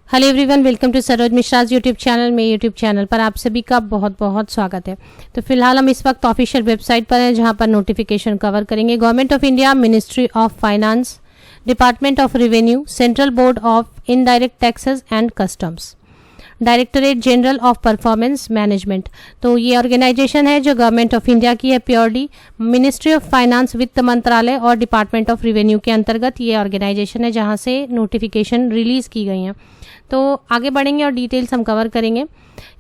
Hello everyone, welcome to Saroj Mishra's YouTube channel. में YouTube channel पर आप सभी का बहुत बहुत स्वागत है। तो फिलहाल हम इस वक्त ऑफिशियल वेबसाइट पर हैं जहां पर नोटिफिकेशन कवर करेंगे। Government of India, ministry of finance, department of revenue, central board of indirect taxes and customs, directorate general of performance management. तो ये ऑर्गेनाइजेशन है जो गवर्नमेंट ऑफ इंडिया की है प्योरली। मिनिस्ट्री ऑफ फाइनेंस, वित्त मंत्रालय और डिपार्टमेंट ऑफ रेवेन्यू के अंतर्गत ये ऑर्गेनाइजेशन है जहां से नोटिफिकेशन रिलीज की गई हैं। तो आगे बढ़ेंगे और डिटेल्स हम कवर करेंगे।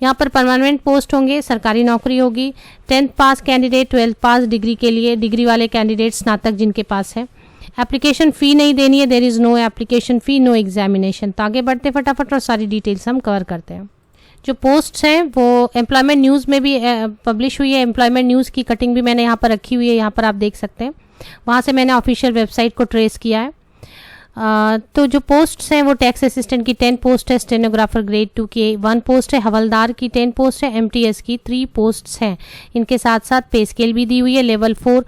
यहाँ पर परमानेंट पोस्ट होंगे, सरकारी नौकरी होगी। 10th पास कैंडिडेट, 12th पास डिग्री के लिए, डिग्री वाले कैंडिडेट स्नातक जिनके पास है। एप्लीकेशन फ़ी नहीं देनी है, there is no application fee, no examination. तो आगे बढ़ते फटाफट और सारी डिटेल्स हम कवर करते हैं। जो पोस्ट्स हैं वो एम्प्लॉयमेंट न्यूज़ में भी पब्लिश हुई है। एम्प्लॉयमेंट न्यूज़ की कटिंग भी मैंने यहाँ पर रखी हुई है, यहाँ पर आप देख सकते हैं। वहाँ से मैंने ऑफिशियल वेबसाइट को ट्रेस किया है। तो जो पोस्ट्स हैं वो टैक्स असिस्टेंट की 10 पोस्ट है, स्टेनोग्राफर ग्रेड 2 की 1 पोस्ट है, हवलदार की 10 पोस्ट है, एमटीएस की 3 पोस्ट्स हैं। इनके साथ साथ पे स्केल भी दी हुई है। लेवल 4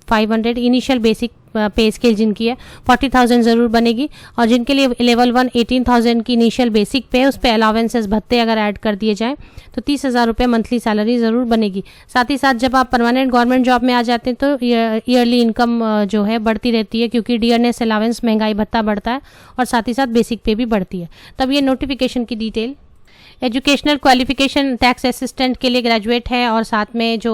25,500 इनिशियल बेसिक पे स्केल जिनकी है 40,000 ज़रूर बनेगी। और जिनके लिए लेवल 1 18,000 की इनिशियल बेसिक पे है, उस पर अलावेंसेस भत्ते अगर ऐड कर दिए जाएँ तो 30,000 रुपये मंथली सैलरी ज़रूर बनेगी। साथ ही साथ जब आप परमानेंट गवर्नमेंट जॉब में आ जाते हैं तो ईयरली इनकम जो है बढ़ती रहती है, क्योंकि डियरनेस अलावेंस, महंगाई भत्ता बढ़ता है और साथ ही साथ बेसिक पे भी बढ़ती है। तब ये नोटिफिकेशन की detail. Educational qualification tax assistant के लिए ग्रेजुएट है और साथ में जो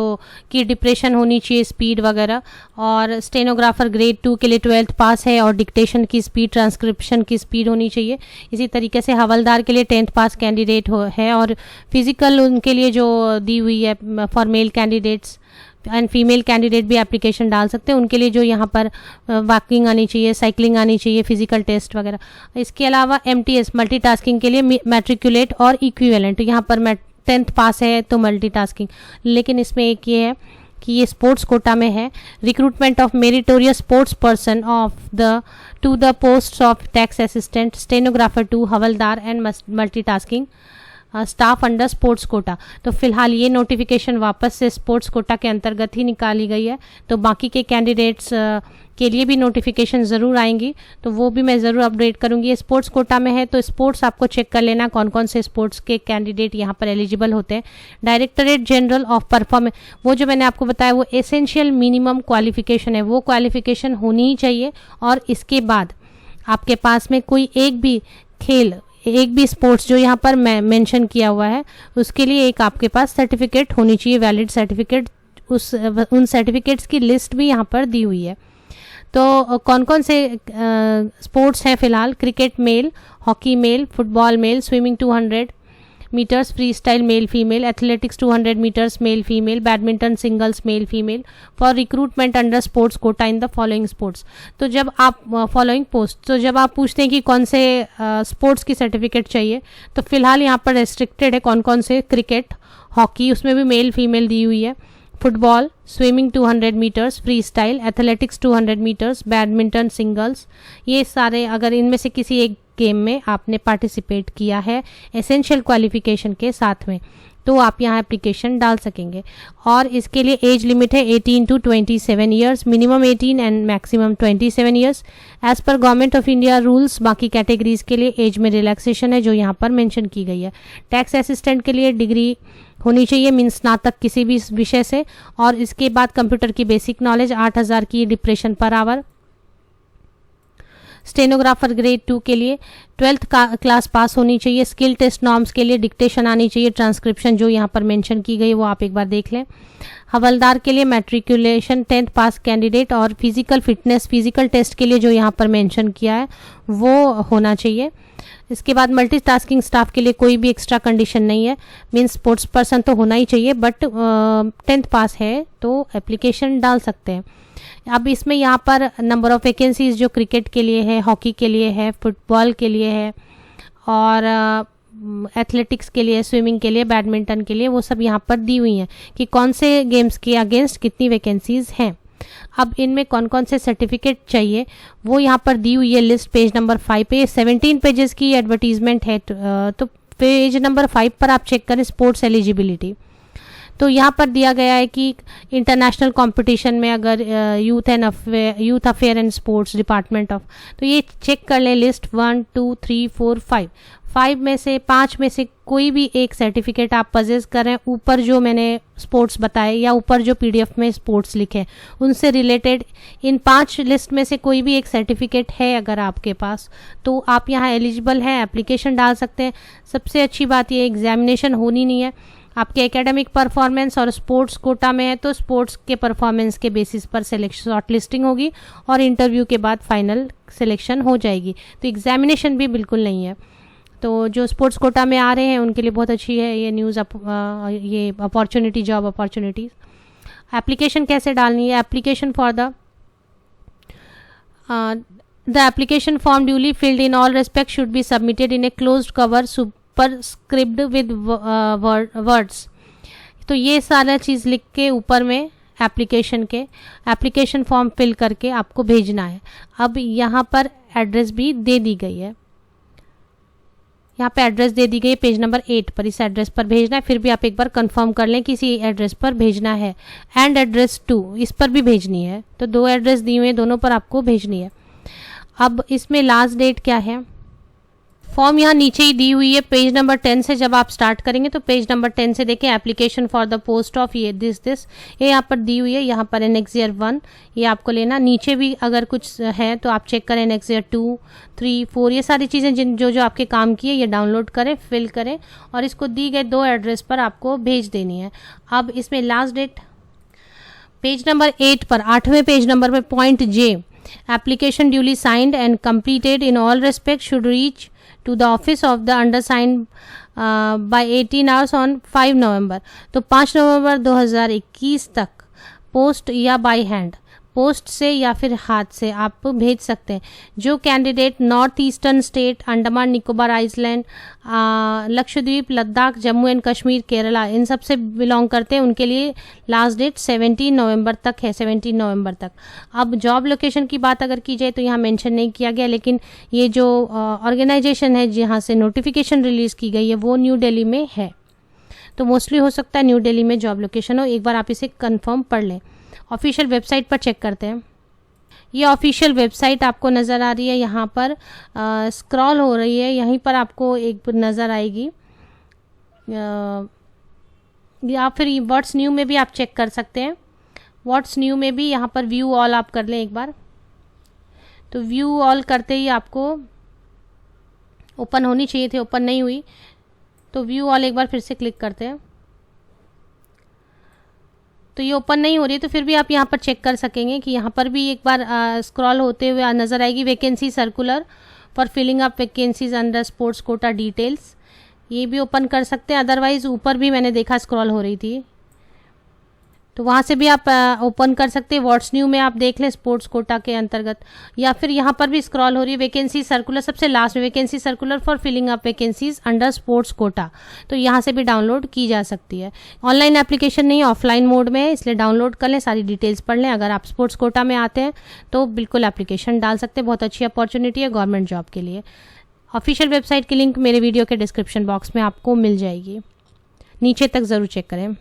कि डिप्रेशन होनी चाहिए, स्पीड वगैरह। और स्टेनोग्राफर ग्रेड 2 के लिए 12th पास है और डिक्टेशन की स्पीड, ट्रांसक्रिप्शन की स्पीड होनी चाहिए। इसी तरीके से हवलदार के लिए 10th पास कैंडिडेट है और फिजिकल उनके लिए जो दी हुई है for male candidates and female candidate भी एप्लीकेशन डाल सकते हैं। उनके लिए जो यहाँ पर वॉकिंग आनी चाहिए, साइकिलिंग आनी चाहिए, फिजिकल टेस्ट वगैरह। इसके अलावा एमटीएस मल्टीटास्किंग के लिए मैट्रिकुलेट और इक्विवेलेंट। यहाँ पर 10th पास है तो मल्टीटास्किंग, लेकिन इसमें एक ये है कि ये स्पोर्ट्स कोटा में है। Recruitment of meritorious sports person to the post of tax assistant, stenographer 2, हवलदार and multitasking staff under sports quota. तो फिलहाल ये नोटिफिकेशन वापस से स्पोर्ट्स कोटा के अंतर्गत ही निकाली गई है। तो बाकी के कैंडिडेट्स के लिए भी नोटिफिकेशन ज़रूर आएंगी, तो वो भी मैं ज़रूर अपडेट करूंगी। ये स्पोर्ट्स कोटा में है तो स्पोर्ट्स आपको चेक कर लेना कौन कौन से स्पोर्ट्स के कैंडिडेट यहाँ पर एलिजिबल होते हैं। डायरेक्टरेट जनरल ऑफ परफॉर्मेंस, वो जो मैंने आपको बताया वो एसेंशियल मिनिमम क्वालिफिकेशन है, वो क्वालिफिकेशन होनी ही चाहिए। और इसके बाद आपके पास में कोई एक भी स्पोर्ट्स जो यहाँ पर मेंशन किया हुआ है उसके लिए एक आपके पास सर्टिफिकेट होनी चाहिए, वैलिड सर्टिफिकेट। उन सर्टिफिकेट्स की लिस्ट भी यहाँ पर दी हुई है। तो कौन कौन से स्पोर्ट्स हैं फिलहाल? Cricket male, hockey male, football male, swimming 200 meters freestyle male female, athletics 200 meters male female, badminton singles male female for recruitment under sports quota in the following sports. तो जब आप फॉलोइंग पोस्ट, तो जब आप पूछते हैं कि कौन से स्पोर्ट्स की सर्टिफिकेट चाहिए, तो फिलहाल यहाँ पर रेस्ट्रिक्टेड है कौन कौन से। क्रिकेट, हॉकी, उसमें भी मेल फीमेल दी हुई है। Football, swimming 200 meters freestyle, athletics 200 meters, badminton singles. ये सारे अगर इनमें से किसी एक गेम में आपने पार्टिसिपेट किया है एसेंशियल क्वालिफिकेशन के साथ में, तो आप यहाँ एप्लीकेशन डाल सकेंगे। और इसके लिए एज लिमिट है 18 to 27 years, minimum 18 and maximum 27 years age पर गवर्नमेंट ऑफ इंडिया रूल्स। बाकी कैटेगरीज के लिए एज में रिलैक्सेशन है जो यहाँ पर मेंशन की गई है। टैक्स असिस्टेंट के लिए डिग्री होनी चाहिए, मीन स्नातक किसी भी विषय से। और इसके बाद कंप्यूटर की बेसिक नॉलेज, 8,000 की depression per hour. Stenographer grade 2 के लिए 12th क्लास पास होनी चाहिए। स्किल टेस्ट नॉर्म्स के लिए डिक्टेशन आनी चाहिए, ट्रांसक्रिप्शन जो यहाँ पर मेंशन की गई वो आप एक बार देख लें। हवलदार के लिए मैट्रिकुलेशन 10th पास कैंडिडेट और फिजिकल फिटनेस, फिजिकल टेस्ट के लिए जो यहाँ पर मेंशन किया है वो होना चाहिए। इसके बाद मल्टीटास्किंग स्टाफ के लिए कोई भी एक्स्ट्रा कंडीशन नहीं है, मीन्स स्पोर्ट्स पर्सन तो होना ही चाहिए, बट 10th पास है तो एप्लीकेशन डाल सकते हैं। अब इसमें यहाँ पर नंबर ऑफ वैकेंसीज जो क्रिकेट के लिए है, हॉकी के लिए है, फुटबॉल के लिए है और एथलेटिक्स के लिए, स्विमिंग के लिए, बैडमिंटन के लिए, वो सब यहाँ पर दी हुई हैं कि कौन से गेम्स के अगेंस्ट कितनी वैकेंसीज हैं। अब इनमें कौन कौन से सर्टिफिकेट चाहिए वो यहाँ पर दी हुई है लिस्ट पेज नंबर 5 पे। 17 पेजेस की एडवर्टीजमेंट है, तो पेज नंबर 5 पर आप चेक करें स्पोर्ट्स एलिजिबिलिटी। तो यहाँ पर दिया गया है कि इंटरनेशनल कंपटीशन में अगर youth affair and sports department of, तो ये चेक कर लें लिस्ट 1 2 3 4 5 में से 5 में से कोई भी एक सर्टिफिकेट आप पजेस करें, ऊपर जो मैंने स्पोर्ट्स बताए या ऊपर जो पीडीएफ में स्पोर्ट्स लिखे उनसे रिलेटेड इन 5 लिस्ट में से कोई भी एक सर्टिफिकेट है अगर आपके पास, तो आप यहाँ एलिजिबल हैं, एप्लीकेशन डाल सकते हैं। सबसे अच्छी बात ये एग्जामिनेशन होनी नहीं है, आपके एकेडमिक परफॉर्मेंस और स्पोर्ट्स कोटा में है तो स्पोर्ट्स के परफॉर्मेंस के बेसिस पर सिलेक्शन शॉर्ट लिस्टिंग होगी और इंटरव्यू के बाद फाइनल सिलेक्शन हो जाएगी। तो एग्जामिनेशन भी बिल्कुल नहीं है। तो जो स्पोर्ट्स कोटा में आ रहे हैं उनके लिए बहुत अच्छी है ये न्यूज़, ये अपॉर्चुनिटी, जॉब अपॉर्चुनिटीज़। एप्लीकेशन कैसे डालनी है? Application for the application form duly filled in all respect should be submitted in a closed cover superscript with words. तो ये सारा चीज़ लिख के ऊपर में एप्लीकेशन फॉर्म फिल करके आपको भेजना है। अब यहाँ पर एड्रेस भी दे दी गई है, यहाँ पे एड्रेस दे दी गई है पेज नंबर 8 पर, इस एड्रेस पर भेजना है। फिर भी आप एक बार कंफर्म कर लें कि इसी एड्रेस पर भेजना है। एंड एड्रेस 2 इस पर भी भेजनी है, तो 2 एड्रेस दिए हुए, दोनों पर आपको भेजनी है। अब इसमें लास्ट डेट क्या है? फॉर्म यहाँ नीचे ही दी हुई है पेज नंबर 10 से। जब आप स्टार्ट करेंगे तो पेज नंबर 10 से देखें application for the post of ये दिस ये यहाँ पर दी हुई है। यहाँ पर एनेक्सियर 1 ये आपको लेना, नीचे भी अगर कुछ है तो आप चेक करें एनेक्सियर 2 3 4 ये सारी चीज़ें जो आपके काम की है ये डाउनलोड करें, फिल करें और इसको दी गए 2 एड्रेस पर आपको भेज देनी है। अब इसमें लास्ट डेट पेज नंबर 8 पर, 8वें पेज नंबर पर point J, application duly signed and completed in all respect should reach to the office of the undersigned by 18 hours on 5 नवंबर। तो 5 नवंबर 2021 तक पोस्ट या बाय हैंड, पोस्ट से या फिर हाथ से आप भेज सकते हैं। जो candidate north eastern state, Andaman Nicobar island, Lakshadweep, Ladakh, Jammu and Kashmir, Kerala इन सब से बिलोंग करते हैं उनके लिए लास्ट डेट 17 नवंबर तक है, 17 नवंबर तक। अब जॉब लोकेशन की बात अगर की जाए तो यहाँ मेंशन नहीं किया गया, लेकिन ये जो ऑर्गेनाइजेशन है जहाँ से नोटिफिकेशन रिलीज़ की गई है वो न्यू दिल्ली में है, तो मोस्टली हो सकता है न्यू दिल्ली में जॉब लोकेशन हो। एक बार आप इसे कंफर्म पढ़ लें। ऑफिशियल वेबसाइट पर चेक करते हैं। ये ऑफिशियल वेबसाइट आपको नज़र आ रही है, यहाँ पर स्क्रॉल हो रही है, यहीं पर आपको एक नज़र आएगी, या फिर व्हाट्स न्यू में भी आप चेक कर सकते हैं। व्हाट्स न्यू में भी यहाँ पर व्यू ऑल आप कर लें एक बार, तो व्यू ऑल करते ही आपको ओपन होनी चाहिए थी, ओपन नहीं हुई, तो व्यू ऑल एक बार फिर से क्लिक करते हैं। तो ये ओपन नहीं हो रही, तो फिर भी आप यहाँ पर चेक कर सकेंगे कि यहाँ पर भी एक बार स्क्रॉल होते हुए नज़र आएगी vacancy circular for filling up vacancies under sports quota details, ये भी ओपन कर सकते हैं। अदरवाइज़ ऊपर भी मैंने देखा स्क्रॉल हो रही थी, तो वहाँ से भी आप ओपन कर सकते हैं। व्हाट्स न्यू में आप देख लें स्पोर्ट्स कोटा के अंतर्गत, या फिर यहाँ पर भी स्क्रॉल हो रही है वैकेंसी सर्कुलर, सबसे last vacancy circular for filling up vacancies under sports quota, तो यहाँ से भी डाउनलोड की जा सकती है। ऑनलाइन एप्लीकेशन नहीं, ऑफलाइन मोड में है, इसलिए डाउनलोड कर लें, सारी डिटेल्स पढ़ लें। अगर आप स्पोर्ट्स कोटा में आते हैं तो बिल्कुल एप्लीकेशन डाल सकते हैं, बहुत अच्छी अपॉर्चुनिटी है गवर्नमेंट जॉब के लिए। ऑफिशियल वेबसाइट की लिंक मेरे वीडियो के डिस्क्रिप्शन बॉक्स में आपको मिल जाएगी, नीचे तक ज़रूर चेक करें।